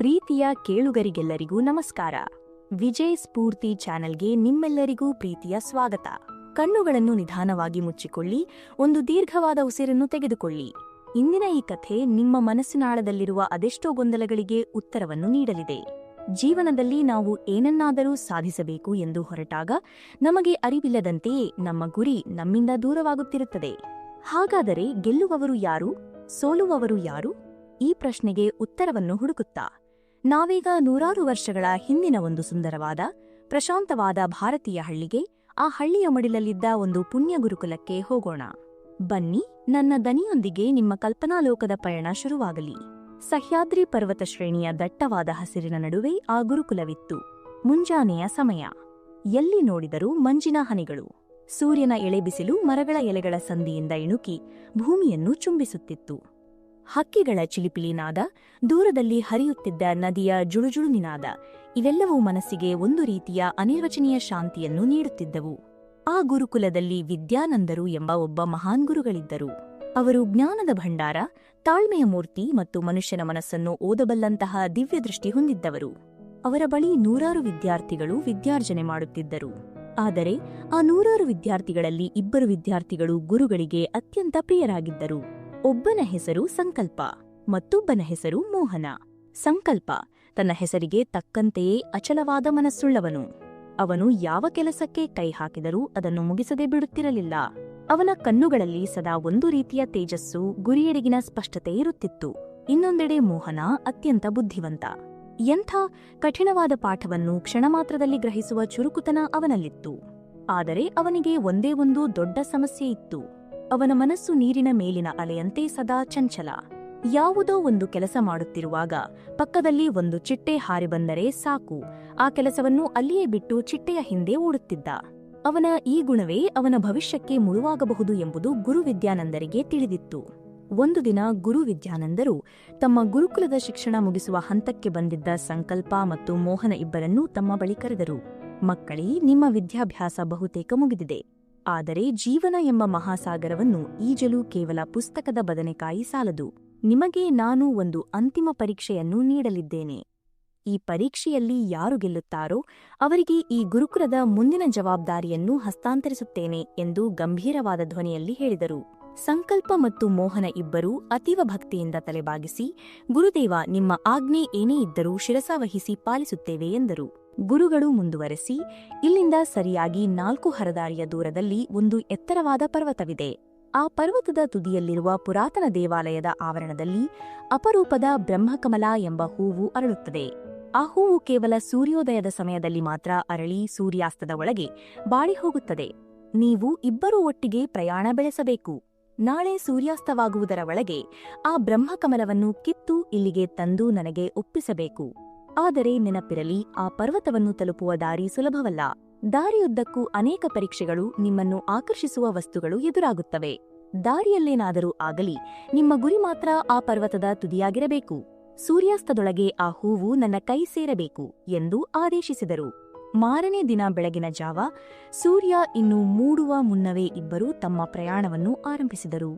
ಪ್ರೀತಿಯ ಕೇಳುಗರಿಗೆಲ್ಲರಿಗೂ ನಮಸ್ಕಾರ. ವಿಜಯ್ ಸ್ಫೂರ್ತಿ ಚಾನೆಲ್ಗೆ ನಿಮ್ಮೆಲ್ಲರಿಗೂ ಪ್ರೀತಿಯ ಸ್ವಾಗತ. ಕಣ್ಣುಗಳನ್ನು ನಿಧಾನವಾಗಿ ಮುಚ್ಚಿಕೊಳ್ಳಿ, ಒಂದು ದೀರ್ಘವಾದ ಉಸಿರನ್ನು ತೆಗೆದುಕೊಳ್ಳಿ. ಇಂದಿನ ಈ ಕಥೆ ನಿಮ್ಮ ಮನಸ್ಸಿನಾಳದಲ್ಲಿರುವ ಅದೆಷ್ಟೋ ಗೊಂದಲಗಳಿಗೆ ಉತ್ತರವನ್ನು ನೀಡಲಿದೆ. ಜೀವನದಲ್ಲಿ ನಾವು ಏನನ್ನಾದರೂ ಸಾಧಿಸಬೇಕು ಎಂದು ಹೊರಟಾಗ ನಮಗೆ ಅರಿವಿಲ್ಲದಂತೆಯೇ ನಮ್ಮ ಗುರಿ ನಮ್ಮಿಂದ ದೂರವಾಗುತ್ತಿರುತ್ತದೆ. ಹಾಗಾದರೆ ಗೆಲ್ಲುವವರು ಯಾರು, ಸೋಲುವವರು ಯಾರು? ಈ ಪ್ರಶ್ನೆಗೆ ಉತ್ತರವನ್ನು ಹುಡುಕುತ್ತಾ ನಾವೀಗ ನೂರಾರು ವರ್ಷಗಳ ಹಿಂದಿನ ಒಂದು ಸುಂದರವಾದ, ಪ್ರಶಾಂತವಾದ ಭಾರತೀಯ ಹಳ್ಳಿಗೆ, ಆ ಹಳ್ಳಿಯ ಮಡಿಲಲ್ಲಿದ್ದ ಒಂದು ಪುಣ್ಯ ಗುರುಕುಲಕ್ಕೆ ಹೋಗೋಣ. ಬನ್ನಿ, ನನ್ನ ದನಿಯೊಂದಿಗೆ ನಿಮ್ಮ ಕಲ್ಪನಾಲೋಕದ ಪಯಣ ಶುರುವಾಗಲಿ. ಸಹ್ಯಾದ್ರಿ ಪರ್ವತ ಶ್ರೇಣಿಯ ದಟ್ಟವಾದ ಹಸಿರಿನ ನಡುವೆ ಆ ಗುರುಕುಲವಿತ್ತು. ಮುಂಜಾನೆಯ ಸಮಯ. ಎಲ್ಲಿ ನೋಡಿದರೂ ಮಂಜಿನ ಹನಿಗಳು. ಸೂರ್ಯನ ಎಳೆಬಿಸಿಲು ಮರಗಳ ಎಲೆಗಳ ಸಂದಿಯಿಂದ ಇಣುಕಿ ಭೂಮಿಯನ್ನು ಚುಂಬಿಸುತ್ತಿತ್ತು. ಹಕ್ಕಿಗಳ ಚಿಲಿಪಿಲಿನಾದ, ದೂರದಲ್ಲಿ ಹರಿಯುತ್ತಿದ್ದ ನದಿಯ ಜುಳುಜುಳು ನಿನಾದ, ಇವೆಲ್ಲವೂ ಮನಸ್ಸಿಗೆ ಒಂದು ರೀತಿಯ ಅನಿರ್ವಚನೀಯ ಶಾಂತಿಯನ್ನು ನೀಡುತ್ತಿದ್ದವು. ಆ ಗುರುಕುಲದಲ್ಲಿ ವಿದ್ಯಾನಂದರು ಎಂಬ ಒಬ್ಬ ಮಹಾನ್ ಗುರುಗಳಿದ್ದರು. ಅವರು ಜ್ಞಾನದ ಭಂಡಾರ, ತಾಳ್ಮೆಯ ಮೂರ್ತಿ ಮತ್ತು ಮನುಷ್ಯನ ಮನಸ್ಸನ್ನು ಓದಬಲ್ಲಂತಹ ದಿವ್ಯದೃಷ್ಟಿ ಹೊಂದಿದ್ದವರು. ಅವರ ಬಳಿ ನೂರಾರು ವಿದ್ಯಾರ್ಥಿಗಳು ವಿದ್ಯಾರ್ಜನೆ ಮಾಡುತ್ತಿದ್ದರು. ಆದರೆ ಆ ನೂರಾರು ವಿದ್ಯಾರ್ಥಿಗಳಲ್ಲಿ ಇಬ್ಬರು ವಿದ್ಯಾರ್ಥಿಗಳು ಗುರುಗಳಿಗೆ ಅತ್ಯಂತ ಪ್ರಿಯರಾಗಿದ್ದರು. ಒಬ್ಬನ ಹೆಸರು ಸಂಕಲ್ಪ, ಮತ್ತೊಬ್ಬನ ಹೆಸರು ಮೋಹನ. ಸಂಕಲ್ಪ ತನ್ನ ಹೆಸರಿಗೆ ತಕ್ಕಂತೆಯೇ ಅಚಲವಾದ ಮನಸ್ಸುಳ್ಳವನು. ಅವನು ಯಾವ ಕೆಲಸಕ್ಕೆ ಕೈ ಹಾಕಿದರೂ ಅದನ್ನು ಮುಗಿಸದೆ ಬಿಡುತ್ತಿರಲಿಲ್ಲ. ಅವನ ಕಣ್ಣುಗಳಲ್ಲಿ ಸದಾ ಒಂದು ರೀತಿಯ ತೇಜಸ್ಸು, ಗುರಿಯೆಡೆಗಿನ ಸ್ಪಷ್ಟತೆ ಇರುತ್ತಿತ್ತು. ಇನ್ನೊಂದೆಡೆ ಮೋಹನ ಅತ್ಯಂತ ಬುದ್ಧಿವಂತ. ಎಂಥ ಕಠಿಣವಾದ ಪಾಠವನ್ನು ಕ್ಷಣಮಾತ್ರದಲ್ಲಿ ಗ್ರಹಿಸುವ ಚುರುಕುತನ ಅವನಲ್ಲಿತ್ತು. ಆದರೆ ಅವನಿಗೆ ಒಂದೇ ಒಂದು ದೊಡ್ಡ ಸಮಸ್ಯೆ ಇತ್ತು. ಅವನ ಮನಸ್ಸು ನೀರಿನ ಮೇಲಿನ ಅಲೆಯಂತೆ ಸದಾ ಚಂಚಲ. ಯಾವುದೋ ಒಂದು ಕೆಲಸ ಮಾಡುತ್ತಿರುವಾಗ ಪಕ್ಕದಲ್ಲಿ ಒಂದು ಚಿಟ್ಟೆ ಹಾರಿ ಬಂದರೆ ಸಾಕು, ಆ ಕೆಲಸವನ್ನು ಅಲ್ಲಿಯೇ ಬಿಟ್ಟು ಚಿಟ್ಟೆಯ ಹಿಂದೆ ಓಡುತ್ತಿದ್ದ. ಅವನ ಈ ಗುಣವೇ ಅವನ ಭವಿಷ್ಯಕ್ಕೆ ಮುಳುವಾಗಬಹುದು ಎಂಬುದು ಗುರು ವಿದ್ಯಾನಂದರಿಗೆ ತಿಳಿದಿತ್ತು. ಒಂದು ದಿನ ಗುರು ವಿದ್ಯಾನಂದರು ತಮ್ಮ ಗುರುಕುಲದ ಶಿಕ್ಷಣ ಮುಗಿಸುವ ಹಂತಕ್ಕೆ ಬಂದಿದ್ದ ಸಂಕಲ್ಪ ಮತ್ತು ಮೋಹನ ಇಬ್ಬರನ್ನೂ ತಮ್ಮ ಬಳಿ ಕರೆದರು. ಮಕ್ಕಳೇ, ನಿಮ್ಮ ವಿದ್ಯಾಭ್ಯಾಸ ಬಹುತೇಕ ಮುಗಿದಿದೆ. ಆದರೆ ಜೀವನ ಎಂಬ ಮಹಾಸಾಗರವನ್ನು ಈಜಲು ಕೇವಲ ಪುಸ್ತಕದ ಬದನೆಕಾಯಿ ಸಾಲದು. ನಿಮಗೆ ನಾನು ಒಂದು ಅಂತಿಮ ಪರೀಕ್ಷೆಯನ್ನು ನೀಡಲಿದ್ದೇನೆ. ಈ ಪರೀಕ್ಷೆಯಲ್ಲಿ ಯಾರು ಗೆಲ್ಲುತ್ತಾರೋ ಅವರಿಗೆ ಈ ಗುರುಕುಲದ ಮುಂದಿನ ಜವಾಬ್ದಾರಿಯನ್ನು ಹಸ್ತಾಂತರಿಸುತ್ತೇನೆ ಎಂದು ಗಂಭೀರವಾದ ಧ್ವನಿಯಲ್ಲಿ ಹೇಳಿದರು. ಸಂಕಲ್ಪ ಮತ್ತು ಮೋಹನ ಇಬ್ಬರೂ ಅತೀವ ಭಕ್ತಿಯಿಂದ ತಲೆಬಾಗಿಸಿ, ಗುರುದೇವ, ನಿಮ್ಮ ಆಜ್ಞೆ ಏನೇ ಇದ್ದರೂ ಶಿರಸಾವಹಿಸಿ ಪಾಲಿಸುತ್ತೇವೆ ಎಂದರು. ಗುರುಗಳು ಮುಂದುವರೆಸಿ, ಇಲ್ಲಿಂದ ಸರಿಯಾಗಿ 4 ಹರದಾರಿಯ ದೂರದಲ್ಲಿ ಒಂದು ಎತ್ತರವಾದ ಪರ್ವತವಿದೆ. ಆ ಪರ್ವತದ ತುದಿಯಲ್ಲಿರುವ ಪುರಾತನ ದೇವಾಲಯದ ಆವರಣದಲ್ಲಿ ಅಪರೂಪದ ಬ್ರಹ್ಮಕಮಲ ಎಂಬ ಹೂವು ಅರಳುತ್ತದೆ. ಆ ಹೂವು ಕೇವಲ ಸೂರ್ಯೋದಯದ ಸಮಯದಲ್ಲಿ ಮಾತ್ರ ಅರಳಿ ಸೂರ್ಯಾಸ್ತದ ಒಳಗೆ ಬಾಡಿ ಹೋಗುತ್ತದೆ. ನೀವು ಇಬ್ಬರೂ ಒಟ್ಟಿಗೆ ಪ್ರಯಾಣ ಬೆಳೆಸಬೇಕು. ನಾಳೆ ಸೂರ್ಯಾಸ್ತವಾಗುವುದರ ಒಳಗೆ ಆ ಬ್ರಹ್ಮಕಮಲವನ್ನು ಕಿತ್ತು ಇಲ್ಲಿಗೆ ತಂದು ನನಗೆ ಒಪ್ಪಿಸಬೇಕು. ಆದರೆ ನೆನಪಿರಲಿ, ಆ ಪರ್ವತವನ್ನು ತಲುಪುವ ದಾರಿ ಸುಲಭವಲ್ಲ. ದಾರಿಯುದ್ದಕ್ಕೂ ಅನೇಕ ಪರೀಕ್ಷೆಗಳು, ನಿಮ್ಮನ್ನು ಆಕರ್ಷಿಸುವ ವಸ್ತುಗಳು ಎದುರಾಗುತ್ತವೆ. ದಾರಿಯಲ್ಲೇನಾದರೂ ಆಗಲಿ, ನಿಮ್ಮ ಗುರಿ ಮಾತ್ರ ಆ ಪರ್ವತದ ತುದಿಯಾಗಿರಬೇಕು. ಸೂರ್ಯಾಸ್ತದೊಳಗೆ ಆ ಹೂವು ನನ್ನ ಕೈ ಸೇರಬೇಕು ಎಂದು ಆದೇಶಿಸಿದರು. ಮಾರನೇ ದಿನ ಬೆಳಗಿನ ಜಾವ, ಸೂರ್ಯ ಇನ್ನೂ ಮೂಡುವ ಮುನ್ನವೇ ಇಬ್ಬರೂ ತಮ್ಮ ಪ್ರಯಾಣವನ್ನು ಆರಂಭಿಸಿದರು.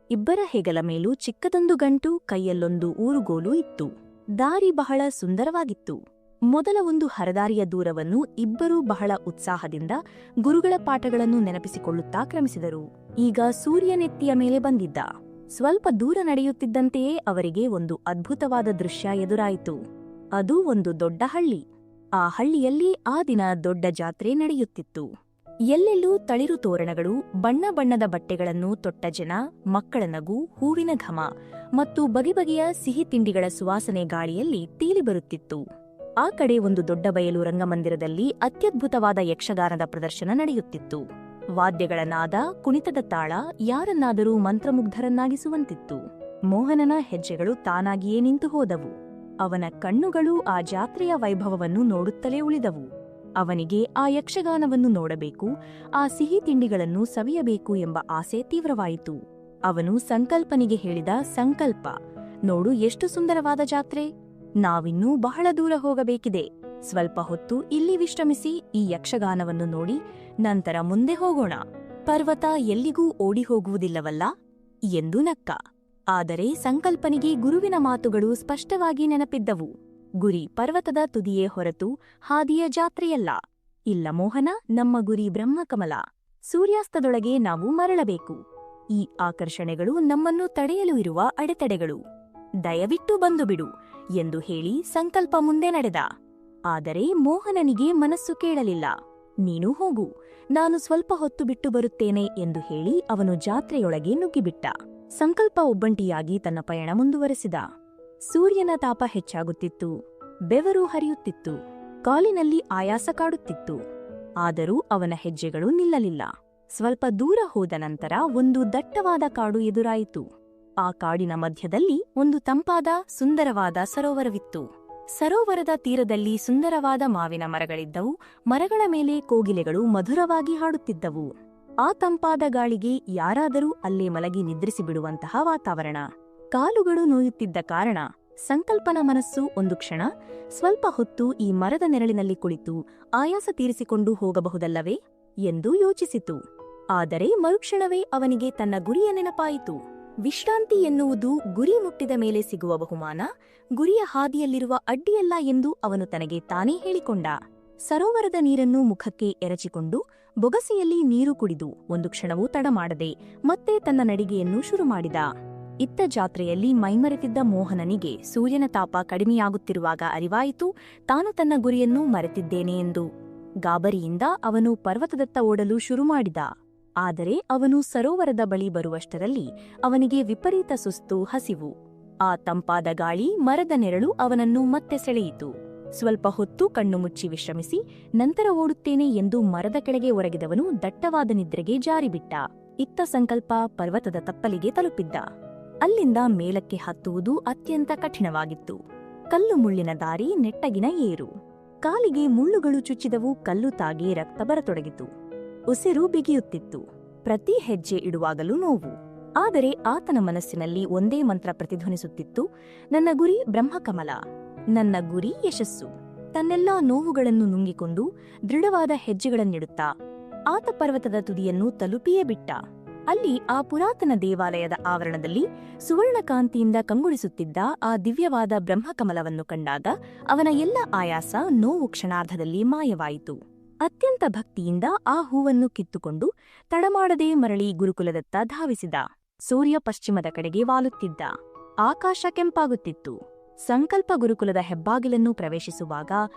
ಇಬ್ಬರ ಹೆಗಲ ಮೇಲೂ ಚಿಕ್ಕದೊಂದು ಗಂಟು, ಕೈಯಲ್ಲೊಂದು ಊರುಗೋಲು ಇತ್ತು. ದಾರಿ ಬಹಳ ಸುಂದರವಾಗಿತ್ತು. ಮೊದಲ ಒಂದು ಹರದಾರಿಯ ದೂರವನ್ನು ಇಬ್ಬರೂ ಬಹಳ ಉತ್ಸಾಹದಿಂದ ಗುರುಗಳ ಪಾಠಗಳನ್ನು ನೆನಪಿಸಿಕೊಳ್ಳುತ್ತಾ ಕ್ರಮಿಸಿದರು. ಈಗ ಸೂರ್ಯನೆತ್ತಿಯ ಮೇಲೆ ಬಂದಿದ್ದ. ಸ್ವಲ್ಪ ದೂರ ನಡೆಯುತ್ತಿದ್ದಂತೆಯೇ ಅವರಿಗೆ ಒಂದು ಅದ್ಭುತವಾದ ದೃಶ್ಯ ಎದುರಾಯಿತು. ಅದು ಒಂದು ದೊಡ್ಡ ಹಳ್ಳಿ. ಆ ಹಳ್ಳಿಯಲ್ಲಿ ಆ ದಿನ ದೊಡ್ಡ ಜಾತ್ರೆ ನಡೆಯುತ್ತಿತ್ತು. ಎಲ್ಲೆಲ್ಲೂ ತಳಿರು ತೋರಣಗಳು, ಬಣ್ಣ ಬಣ್ಣದ ಬಟ್ಟೆಗಳನ್ನು ತೊಟ್ಟ ಜನ, ಮಕ್ಕಳ ನಗು, ಹೂವಿನ ಘಮ ಮತ್ತು ಬಗೆಬಗೆಯ ಸಿಹಿ ತಿಂಡಿಗಳ ಸುವಾಸನೆ ಗಾಳಿಯಲ್ಲಿ ತೇಲಿ ಬರುತ್ತಿತ್ತು. ಆ ಕಡೆ ಒಂದು ದೊಡ್ಡ ಬಯಲು ರಂಗಮಂದಿರದಲ್ಲಿ ಅತ್ಯದ್ಭುತವಾದ ಯಕ್ಷಗಾನದ ಪ್ರದರ್ಶನ ನಡೆಯುತ್ತಿತ್ತು. ವಾದ್ಯಗಳ ನಾದ, ಕುಣಿತದ ತಾಳ ಯಾರನ್ನಾದರೂ ಮಂತ್ರಮುಗ್ಧರನ್ನಾಗಿಸುವಂತಿತ್ತು. ಮೋಹನನ ಹೆಜ್ಜೆಗಳು ತಾನಾಗಿಯೇ ನಿಂತು ಹೋದವು. ಅವನ ಕಣ್ಣುಗಳು ಆ ಜಾತ್ರೆಯ ವೈಭವವನ್ನು ನೋಡುತ್ತಲೇ ಉಳಿದವು. ಅವನಿಗೆ ಆ ಯಕ್ಷಗಾನವನ್ನು ನೋಡಬೇಕು, ಆ ಸಿಹಿ ತಿಂಡಿಗಳನ್ನು ಸವಿಯಬೇಕು ಎಂಬ ಆಸೆ ತೀವ್ರವಾಯಿತು. ಅವನು ಸಂಕಲ್ಪನಿಗೆ ಹೇಳಿದ, ಸಂಕಲ್ಪ, ನೋಡು ಎಷ್ಟು ಸುಂದರವಾದ ಜಾತ್ರೆ. ನಾವಿನ್ನೂ ಬಹಳ ದೂರ ಹೋಗಬೇಕಿದೆ. ಸ್ವಲ್ಪ ಹೊತ್ತು ಇಲ್ಲಿ ವಿಶ್ರಮಿಸಿ ಈ ಯಕ್ಷಗಾನವನ್ನು ನೋಡಿ ನಂತರ ಮುಂದೆ ಹೋಗೋಣ. ಪರ್ವತ ಎಲ್ಲಿಗೂ ಓಡಿ ಹೋಗುವುದಿಲ್ಲವಲ್ಲ ಎಂದು ನಕ್ಕ. ಆದರೆ ಸಂಕಲ್ಪನಿಗೆ ಗುರುವಿನ ಮಾತುಗಳು ಸ್ಪಷ್ಟವಾಗಿ ನೆನಪಿದ್ದವು. ಗುರಿ ಪರ್ವತದ ತುದಿಯೇ ಹೊರತು ಹಾದಿಯ ಜಾತ್ರೆಯಲ್ಲ. ಇಲ್ಲ ಮೋಹನ, ನಮ್ಮ ಗುರಿ ಬ್ರಹ್ಮಕಮಲ. ಸೂರ್ಯಾಸ್ತದೊಳಗೆ ನಾವು ಮರಳಬೇಕು. ಈ ಆಕರ್ಷಣೆಗಳು ನಮ್ಮನ್ನು ತಡೆಯಲು ಇರುವ ಅಡೆತಡೆಗಳು. ದಯವಿಟ್ಟು ಬಂದುಬಿಡು ಎಂದು ಹೇಳಿ ಸಂಕಲ್ಪ ಮುಂದೆ ನಡೆದ. ಆದರೆ ಮೋಹನನಿಗೆ ಮನಸ್ಸು ಕೇಳಲಿಲ್ಲ. ನೀನು ಹೋಗು, ನಾನು ಸ್ವಲ್ಪ ಹೊತ್ತು ಬಿಟ್ಟು ಬರುತ್ತೇನೆ ಎಂದು ಹೇಳಿ ಅವನು ಜಾತ್ರೆಯೊಳಗೆ ನುಗ್ಗಿಬಿಟ್ಟ. ಸಂಕಲ್ಪ ಒಬ್ಬಂಟಿಯಾಗಿ ತನ್ನ ಪಯಣ ಮುಂದುವರೆಸಿದ. ಸೂರ್ಯನ ತಾಪ ಹೆಚ್ಚಾಗುತ್ತಿತ್ತು, ಬೆವರು ಹರಿಯುತ್ತಿತ್ತು, ಕಾಲಿನಲ್ಲಿ ಆಯಾಸ ಕಾಡುತ್ತಿತ್ತು. ಆದರೂ ಅವನ ಹೆಜ್ಜೆಗಳು ನಿಲ್ಲಲಿಲ್ಲ. ಸ್ವಲ್ಪ ದೂರ ಹೋದ ನಂತರ ಒಂದು ದಟ್ಟವಾದ ಕಾಡು ಎದುರಾಯಿತು. ಆ ಕಾಡಿನ ಮಧ್ಯದಲ್ಲಿ ಒಂದು ತಂಪಾದ, ಸುಂದರವಾದ ಸರೋವರವಿತ್ತು. ಸರೋವರದ ತೀರದಲ್ಲಿ ಸುಂದರವಾದ ಮಾವಿನ ಮರಗಳಿದ್ದವು. ಮರಗಳ ಮೇಲೆ ಕೋಗಿಲೆಗಳು ಮಧುರವಾಗಿ ಹಾಡುತ್ತಿದ್ದವು. ಆ ತಂಪಾದ ಗಾಳಿಗೆ ಯಾರಾದರೂ ಅಲ್ಲೇ ಮಲಗಿ ನಿದ್ರಿಸಿಬಿಡುವಂತಹ ವಾತಾವರಣ. ಕಾಲುಗಳು ನೋಯುತ್ತಿದ್ದ ಕಾರಣ ಸಂಕಲ್ಪನ ಮನಸ್ಸು ಒಂದು ಕ್ಷಣ ಸ್ವಲ್ಪ ಹೊತ್ತು ಈ ಮರದ ನೆರಳಿನಲ್ಲಿ ಕುಳಿತು ಆಯಾಸ ತೀರಿಸಿಕೊಂಡು ಹೋಗಬಹುದಲ್ಲವೇ ಎಂದು ಯೋಚಿಸಿತು. ಆದರೆ ಮರುಕ್ಷಣವೇ ಅವನಿಗೆ ತನ್ನ ಗುರಿಯ ನೆನಪಾಯಿತು. ವಿಶ್ರಾಂತಿ ಎನ್ನುವುದು ಗುರಿ ಮುಟ್ಟಿದ ಮೇಲೆ ಸಿಗುವ ಬಹುಮಾನ, ಗುರಿಯ ಹಾದಿಯಲ್ಲಿರುವ ಅಡ್ಡಿಯಲ್ಲ ಎಂದು ಅವನು ತನಗೆ ತಾನೇ ಹೇಳಿಕೊಂಡ. ಸರೋವರದ ನೀರನ್ನು ಮುಖಕ್ಕೆ ಎರಚಿಕೊಂಡು ಬೊಗಸೆಯಲ್ಲಿ ನೀರು ಕುಡಿದು ಒಂದು ಕ್ಷಣವೂ ತಡಮಾಡದೆ ಮತ್ತೆ ತನ್ನ ನಡಿಗೆಯನ್ನು ಶುರುಮಾಡಿದ. ಇತ್ತ ಜಾತ್ರೆಯಲ್ಲಿ ಮೈಮರೆತಿದ್ದ ಮೋಹನನಿಗೆ ಸೂರ್ಯನ ತಾಪ ಕಡಿಮೆಯಾಗುತ್ತಿರುವಾಗ ಅರಿವಾಯಿತು ತಾನು ತನ್ನ ಗುರಿಯನ್ನು ಮರೆತಿದ್ದೇನೆ ಎಂದು. ಗಾಬರಿಯಿಂದ ಅವನು ಪರ್ವತದತ್ತ ಓಡಲು ಶುರುಮಾಡಿದ. ಆದರೆ ಅವನು ಸರೋವರದ ಬಳಿ ಬರುವಷ್ಟರಲ್ಲಿ ಅವನಿಗೆ ವಿಪರೀತ ಸುಸ್ತು, ಹಸಿವು. ಆ ತಂಪಾದ ಗಾಳಿ, ಮರದ ನೆರಳು ಅವನನ್ನು ಮತ್ತೆ ಸೆಳೆಯಿತು. ಸ್ವಲ್ಪ ಹೊತ್ತು ಕಣ್ಣು ಮುಚ್ಚಿ ವಿಶ್ರಮಿಸಿ ನಂತರ ಓಡುತ್ತೇನೆ ಎಂದು ಮರದ ಕೆಳಗೆ ಒರಗಿದವನು ದಟ್ಟವಾದ ನಿದ್ರೆಗೆ ಜಾರಿಬಿಟ್ಟ. ಇತ್ತ ಸಂಕಲ್ಪ ಪರ್ವತದ ತಪ್ಪಲಿಗೆ ತಲುಪಿದ್ದ. ಅಲ್ಲಿಂದ ಮೇಲಕ್ಕೆ ಹತ್ತುವುದು ಅತ್ಯಂತ ಕಠಿಣವಾಗಿತ್ತು. ಕಲ್ಲು ಮುಳ್ಳಿನ ದಾರಿ, ನೆಟ್ಟಗಿನ ಏರು. ಕಾಲಿಗೆ ಮುಳ್ಳುಗಳು ಚುಚ್ಚಿದವು. ಕಲ್ಲು ತಾಗಿ ರಕ್ತ ಬರತೊಡಗಿತು. ಉಸಿರು ಬಿಗಿಯುತ್ತಿತ್ತು. ಪ್ರತಿ ಹೆಜ್ಜೆ ಇಡುವಾಗಲೂ ನೋವು. ಆದರೆ ಆತನ ಮನಸ್ಸಿನಲ್ಲಿ ಒಂದೇ ಮಂತ್ರ ಪ್ರತಿಧ್ವನಿಸುತ್ತಿತ್ತು: ನನ್ನ ಗುರಿ ಬ್ರಹ್ಮಕಮಲ, ನನ್ನ ಗುರಿ ಯಶಸ್ಸು. ತನ್ನೆಲ್ಲಾ ನೋವುಗಳನ್ನು ನುಂಗಿಕೊಂಡು ದೃಢವಾದ ಹೆಜ್ಜೆಗಳನ್ನಿಡುತ್ತಾ ಆತ ಪರ್ವತದ ತುದಿಯನ್ನು ತಲುಪಿಯೇ ಬಿಟ್ಟ. ಅಲ್ಲಿ ಆ ಪುರಾತನ ದೇವಾಲಯದ ಆವರಣದಲ್ಲಿ ಸುವರ್ಣಕಾಂತಿಯಿಂದ ಕಂಗೊಳಿಸುತ್ತಿದ್ದ ಆ ದಿವ್ಯವಾದ ಬ್ರಹ್ಮಕಮಲವನ್ನು ಕಂಡಾಗ ಅವನ ಎಲ್ಲ ಆಯಾಸ, ನೋವು ಕ್ಷಣಾರ್ಧದಲ್ಲಿ ಮಾಯವಾಯಿತು. ಅತ್ಯಂತ ಭಕ್ತಿಯಿಂದ ಆ ಹೂವನ್ನು ಕಿತ್ತುಕೊಂಡು ತಡಮಾಡದೆ ಮರಳಿ ಗುರುಕುಲದತ್ತ ಧಾವಿಸಿದ. ಸೂರ್ಯ ಪಶ್ಚಿಮದ ಕಡೆಗೆ ವಾಲುತ್ತಿದ್ದ. ಆಕಾಶ ಕೆಂಪಾಗುತ್ತಿತ್ತು. ಸಂಕಲ್ಪ ಗುರುಕುಲದ ಹೆಬ್ಬಾಗಿಲನ್ನು ಪ್ರವೇಶಿಸುವಾಗ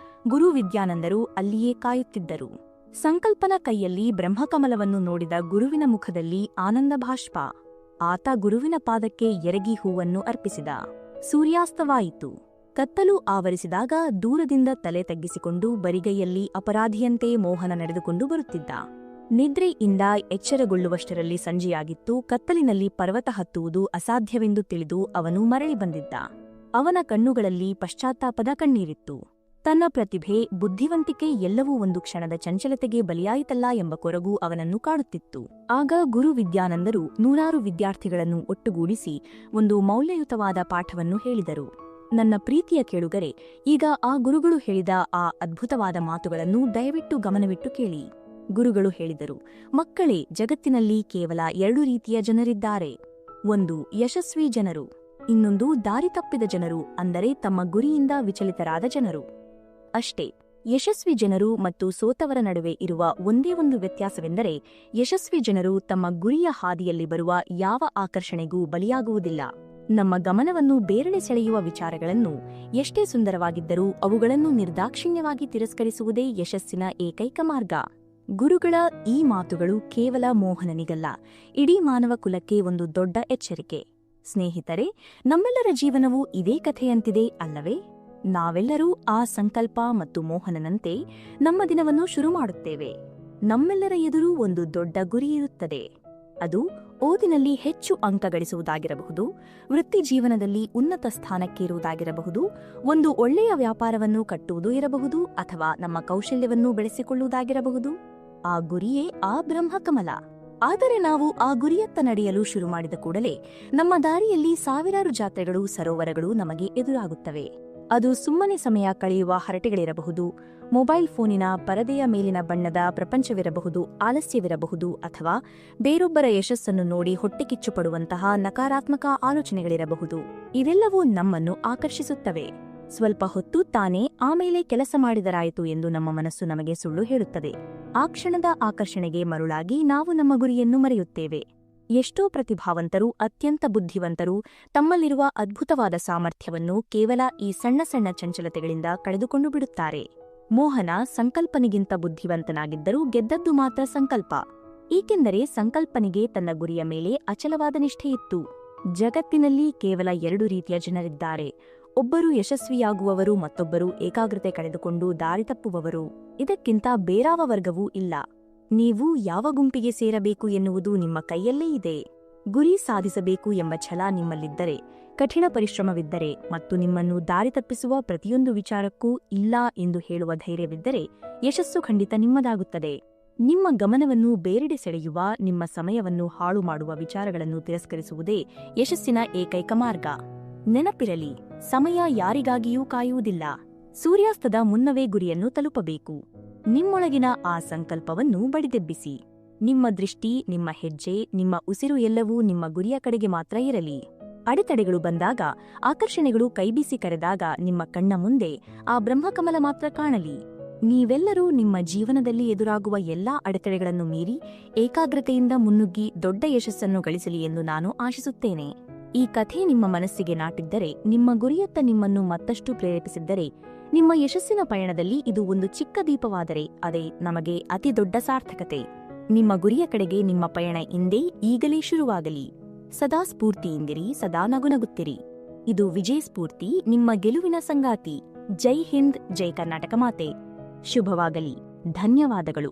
ಗುರು ವಿದ್ಯಾನಂದರು ಅಲ್ಲಿಯೇ ಕಾಯುತ್ತಿದ್ದರು. ಸಂಕಲ್ಪನ ಕೈಯಲ್ಲಿ ಬ್ರಹ್ಮಕಮಲವನ್ನು ನೋಡಿದ ಗುರುವಿನ ಮುಖದಲ್ಲಿ ಆನಂದ ಭಾಷ್ಪ. ಆತ ಗುರುವಿನ ಪಾದಕ್ಕೆ ಎರಗಿ ಹೂವನ್ನು ಅರ್ಪಿಸಿದ. ಸೂರ್ಯಾಸ್ತವಾಯಿತು. ಕತ್ತಲು ಆವರಿಸಿದಾಗ ದೂರದಿಂದ ತಲೆ ತಗ್ಗಿಸಿಕೊಂಡು ಬರಿಗೈಯಲ್ಲಿ ಅಪರಾಧಿಯಂತೆ ಮೋಹನ ನಡೆದುಕೊಂಡು ಬರುತ್ತಿದ್ದ. ನಿದ್ರೆಯಿಂದ ಎಚ್ಚರಗೊಳ್ಳುವಷ್ಟರಲ್ಲಿ ಸಂಜೆಯಾಗಿತ್ತು. ಕತ್ತಲಿನಲ್ಲಿ ಪರ್ವತ ಹತ್ತುವುದು ಅಸಾಧ್ಯವೆಂದು ತಿಳಿದು ಅವನು ಮರಳಿ ಬಂದಿದ್ದ. ಅವನ ಕಣ್ಣುಗಳಲ್ಲಿ ಪಶ್ಚಾತ್ತಾಪದ ಕಣ್ಣೀರಿತ್ತು. ತನ್ನ ಪ್ರತಿಭೆ, ಬುದ್ಧಿವಂತಿಕೆ ಎಲ್ಲವೂ ಒಂದು ಕ್ಷಣದ ಚಂಚಲತೆಗೆ ಬಲಿಯಾಯಿತಲ್ಲ ಎಂಬ ಕೊರಗು ಅವನನ್ನು ಕಾಡುತ್ತಿತ್ತು. ಆಗ ಗುರು ವಿದ್ಯಾನಂದರು ನೂರಾರು ವಿದ್ಯಾರ್ಥಿಗಳನ್ನು ಒಟ್ಟುಗೂಡಿಸಿ ಒಂದು ಮೌಲ್ಯಯುತವಾದ ಪಾಠವನ್ನು ಹೇಳಿದರು. ನನ್ನ ಪ್ರೀತಿಯ ಕೇಳುಗರೆ, ಈಗ ಆ ಗುರುಗಳು ಹೇಳಿದ ಆ ಅದ್ಭುತವಾದ ಮಾತುಗಳನ್ನು ದಯವಿಟ್ಟು ಗಮನವಿಟ್ಟು ಕೇಳಿ. ಗುರುಗಳು ಹೇಳಿದರು: ಮಕ್ಕಳೇ, ಜಗತ್ತಿನಲ್ಲಿ ಕೇವಲ 2 ರೀತಿಯ ಜನರಿದ್ದಾರೆ. ಒಂದು ಯಶಸ್ವಿ ಜನರು, ಇನ್ನೊಂದು ದಾರಿ ತಪ್ಪಿದ ಜನರು, ಅಂದರೆ ತಮ್ಮ ಗುರಿಯಿಂದ ವಿಚಲಿತರಾದ ಜನರು. ಅಷ್ಟೇ. ಯಶಸ್ವಿ ಜನರು ಮತ್ತು ಸೋತವರ ನಡುವೆ ಇರುವ ಒಂದೇ ಒಂದು ವ್ಯತ್ಯಾಸವೆಂದರೆ ಯಶಸ್ವಿ ಜನರು ತಮ್ಮ ಗುರಿಯ ಹಾದಿಯಲ್ಲಿ ಬರುವ ಯಾವ ಆಕರ್ಷಣೆಗೂ ಬಲಿಯಾಗುವುದಿಲ್ಲ. ನಮ್ಮ ಗಮನವನ್ನು ಬೇರೆಡೆ ಸೆಳೆಯುವ ವಿಚಾರಗಳನ್ನು ಎಷ್ಟೇ ಸುಂದರವಾಗಿದ್ದರೂ ಅವುಗಳನ್ನು ನಿರ್ದಾಕ್ಷಿಣ್ಯವಾಗಿ ತಿರಸ್ಕರಿಸುವುದೇ ಯಶಸ್ಸಿನ ಏಕೈಕ ಮಾರ್ಗ. ಗುರುಗಳ ಈ ಮಾತುಗಳು ಕೇವಲ ಮೋಹನನಿಗಲ್ಲ, ಇಡೀ ಮಾನವ ಕುಲಕ್ಕೆ ಒಂದು ದೊಡ್ಡ ಎಚ್ಚರಿಕೆ. ಸ್ನೇಹಿತರೆ, ನಮ್ಮೆಲ್ಲರ ಜೀವನವೂ ಇದೇ ಕಥೆಯಂತಿದೆ ಅಲ್ಲವೇ? ನಾವೆಲ್ಲರೂ ಆ ಸಂಕಲ್ಪ ಮತ್ತು ಮೋಹನನಂತೆ ನಮ್ಮ ದಿನವನ್ನು ಶುರು ಮಾಡುತ್ತೇವೆ. ನಮ್ಮೆಲ್ಲರ ಎದುರು ಒಂದು ದೊಡ್ಡ ಗುರಿ ಇರುತ್ತದೆ. ಅದು ಓದಿನಲ್ಲಿ ಹೆಚ್ಚು ಅಂಕ ಗಳಿಸುವುದಾಗಿರಬಹುದು, ವೃತ್ತಿ ಜೀವನದಲ್ಲಿ ಉನ್ನತ ಸ್ಥಾನಕ್ಕೇರುವುದಾಗಿರಬಹುದು, ಒಂದು ಒಳ್ಳೆಯ ವ್ಯಾಪಾರವನ್ನು ಕಟ್ಟುವುದು ಇರಬಹುದು, ಅಥವಾ ನಮ್ಮ ಕೌಶಲ್ಯವನ್ನು ಬೆಳೆಸಿಕೊಳ್ಳುವುದಾಗಿರಬಹುದು. ಆ ಗುರಿಯೇ ಆ ಬ್ರಹ್ಮಕಮಲ. ಆದರೆ ನಾವು ಆ ಗುರಿಯತ್ತ ನಡೆಯಲು ಶುರು ಮಾಡಿದ ಕೂಡಲೇ ನಮ್ಮ ದಾರಿಯಲ್ಲಿ ಸಾವಿರಾರು ಜಾತ್ರೆಗಳು, ಸರೋವರಗಳು ನಮಗೆ ಎದುರಾಗುತ್ತವೆ. ಅದು ಸುಮ್ಮನೆ ಸಮಯ ಕಳೆಯುವ ಹರಟೆಗಳಿರಬಹುದು, ಮೊಬೈಲ್ ಫೋನಿನ ಪರದೆಯ ಮೇಲಿನ ಬಣ್ಣದ ಪ್ರಪಂಚವಿರಬಹುದು, ಆಲಸ್ಯವಿರಬಹುದು, ಅಥವಾ ಬೇರೊಬ್ಬರ ಯಶಸ್ಸನ್ನು ನೋಡಿ ಹೊಟ್ಟೆಕಿಚ್ಚು ಪಡುವಂತಹ ನಕಾರಾತ್ಮಕ ಆಲೋಚನೆಗಳಿರಬಹುದು. ಇವೆಲ್ಲವೂ ನಮ್ಮನ್ನು ಆಕರ್ಷಿಸುತ್ತವೆ. ಸ್ವಲ್ಪ ಹೊತ್ತು ತಾನೇ ಆಮೇಲೆ ಕೆಲಸ ಮಾಡಿದರಾಯಿತು ಎಂದು ನಮ್ಮ ಮನಸ್ಸು ನಮಗೆ ಸುಳ್ಳು ಹೇಳುತ್ತದೆ. ಆ ಕ್ಷಣದ ಆಕರ್ಷಣೆಗೆ ಮರುಳಾಗಿ ನಾವು ನಮ್ಮ ಗುರಿಯನ್ನು ಮರೆಯುತ್ತೇವೆ. ಎಷ್ಟೋ ಪ್ರತಿಭಾವಂತರು, ಅತ್ಯಂತ ಬುದ್ಧಿವಂತರು ತಮ್ಮಲ್ಲಿರುವ ಅದ್ಭುತವಾದ ಸಾಮರ್ಥ್ಯವನ್ನು ಕೇವಲ ಈ ಸಣ್ಣ ಸಣ್ಣ ಚಂಚಲತೆಗಳಿಂದ ಕಳೆದುಕೊಂಡು ಬಿಡುತ್ತಾರೆ. ಮೋಹನ ಸಂಕಲ್ಪನಿಗಿಂತ ಬುದ್ಧಿವಂತನಾಗಿದ್ದರೂ ಗೆದ್ದದ್ದು ಮಾತ್ರ ಸಂಕಲ್ಪ. ಏಕೆಂದರೆ ಸಂಕಲ್ಪನಿಗೆ ತನ್ನ ಗುರಿಯ ಮೇಲೆ ಅಚಲವಾದ ನಿಷ್ಠೆಯಿತ್ತು. ಜಗತ್ತಿನಲ್ಲಿ ಕೇವಲ 2 ರೀತಿಯ ಜನರಿದ್ದಾರೆ. ಒಬ್ಬರು ಯಶಸ್ವಿಯಾಗುವವರು, ಮತ್ತೊಬ್ಬರು ಏಕಾಗ್ರತೆ ಕಳೆದುಕೊಂಡು ದಾರಿ ತಪ್ಪುವವರು. ಇದಕ್ಕಿಂತ ಬೇರಾವ ವರ್ಗವೂ ಇಲ್ಲ. ನೀವು ಯಾವ ಗುಂಪಿಗೆ ಸೇರಬೇಕು ಎನ್ನುವುದು ನಿಮ್ಮ ಕೈಯಲ್ಲೇ ಇದೆ. ಗುರಿ ಸಾಧಿಸಬೇಕು ಎಂಬ ಛಲ ನಿಮ್ಮಲ್ಲಿದ್ದರೆ, ಕಠಿಣ ಪರಿಶ್ರಮವಿದ್ದರೆ ಮತ್ತು ನಿಮ್ಮನ್ನು ದಾರಿ ತಪ್ಪಿಸುವ ಪ್ರತಿಯೊಂದು ವಿಚಾರಕ್ಕೂ ಇಲ್ಲ ಎಂದು ಹೇಳುವ ಧೈರ್ಯವಿದ್ದರೆ ಯಶಸ್ಸು ಖಂಡಿತ ನಿಮ್ಮದಾಗುತ್ತದೆ. ನಿಮ್ಮ ಗಮನವನ್ನು ಬೇರೆಡೆ ಸೆಳೆಯುವ, ನಿಮ್ಮ ಸಮಯವನ್ನು ಹಾಳು ಮಾಡುವ ವಿಚಾರಗಳನ್ನು ತಿರಸ್ಕರಿಸುವುದೇ ಯಶಸ್ಸಿನ ಏಕೈಕ ಮಾರ್ಗ. ನೆನಪಿರಲಿ, ಸಮಯ ಯಾರಿಗಾಗಿಯೂ ಕಾಯುವುದಿಲ್ಲ. ಸೂರ್ಯಾಸ್ತದ ಮುನ್ನವೇ ಗುರಿಯನ್ನು ತಲುಪಬೇಕು. ನಿಮ್ಮೊಳಗಿನ ಆ ಸಂಕಲ್ಪವನ್ನು ಬಡಿದೆಬ್ಬಿಸಿ. ನಿಮ್ಮ ದೃಷ್ಟಿ, ನಿಮ್ಮ ಹೆಜ್ಜೆ, ನಿಮ್ಮ ಉಸಿರು ಎಲ್ಲವೂ ನಿಮ್ಮ ಗುರಿಯ ಕಡೆಗೆ ಮಾತ್ರ ಇರಲಿ. ಅಡೆತಡೆಗಳು ಬಂದಾಗ, ಆಕರ್ಷಣೆಗಳು ಕೈಬೀಸಿ ಕರೆದಾಗ ನಿಮ್ಮ ಕಣ್ಣ ಮುಂದೆ ಆ ಬ್ರಹ್ಮಕಮಲ ಮಾತ್ರ ಕಾಣಲಿ. ನೀವೆಲ್ಲರೂ ನಿಮ್ಮ ಜೀವನದಲ್ಲಿ ಎದುರಾಗುವ ಎಲ್ಲಾ ಅಡೆತಡೆಗಳನ್ನು ಮೀರಿ ಏಕಾಗ್ರತೆಯಿಂದ ಮುನ್ನುಗ್ಗಿ ದೊಡ್ಡ ಯಶಸ್ಸನ್ನು ಗಳಿಸಲಿ ಎಂದು ನಾನು ಆಶಿಸುತ್ತೇನೆ. ಈ ಕಥೆ ನಿಮ್ಮ ಮನಸ್ಸಿಗೆ ನಾಟಿದ್ದರೆ, ನಿಮ್ಮ ಗುರಿಯತ್ತ ನಿಮ್ಮನ್ನು ಮತ್ತಷ್ಟು ಪ್ರೇರೇಪಿಸಿದ್ದರೆ, ನಿಮ್ಮ ಯಶಸ್ಸಿನ ಪಯಣದಲ್ಲಿ ಇದು ಒಂದು ಚಿಕ್ಕ ದೀಪವಾದರೆ ಅದೇ ನಮಗೆ ಅತಿ ದೊಡ್ಡ ಸಾರ್ಥಕತೆ. ನಿಮ್ಮ ಗುರಿಯ ಕಡೆಗೆ ನಿಮ್ಮ ಪಯಣ ಇಂದೇ ಈಗಲೇ ಶುರುವಾಗಲಿ. ಸದಾ ಸ್ಫೂರ್ತಿಯಿಂದಿರಿ, ಸದಾ ನಗುನಗುತ್ತಿರಿ. ಇದು ವಿಜಯ್ ಸ್ಫೂರ್ತಿ, ನಿಮ್ಮ ಗೆಲುವಿನ ಸಂಗಾತಿ. ಜೈ ಹಿಂದ್, ಜೈ ಕರ್ನಾಟಕ ಮಾತೆ. ಶುಭವಾಗಲಿ. ಧನ್ಯವಾದಗಳು.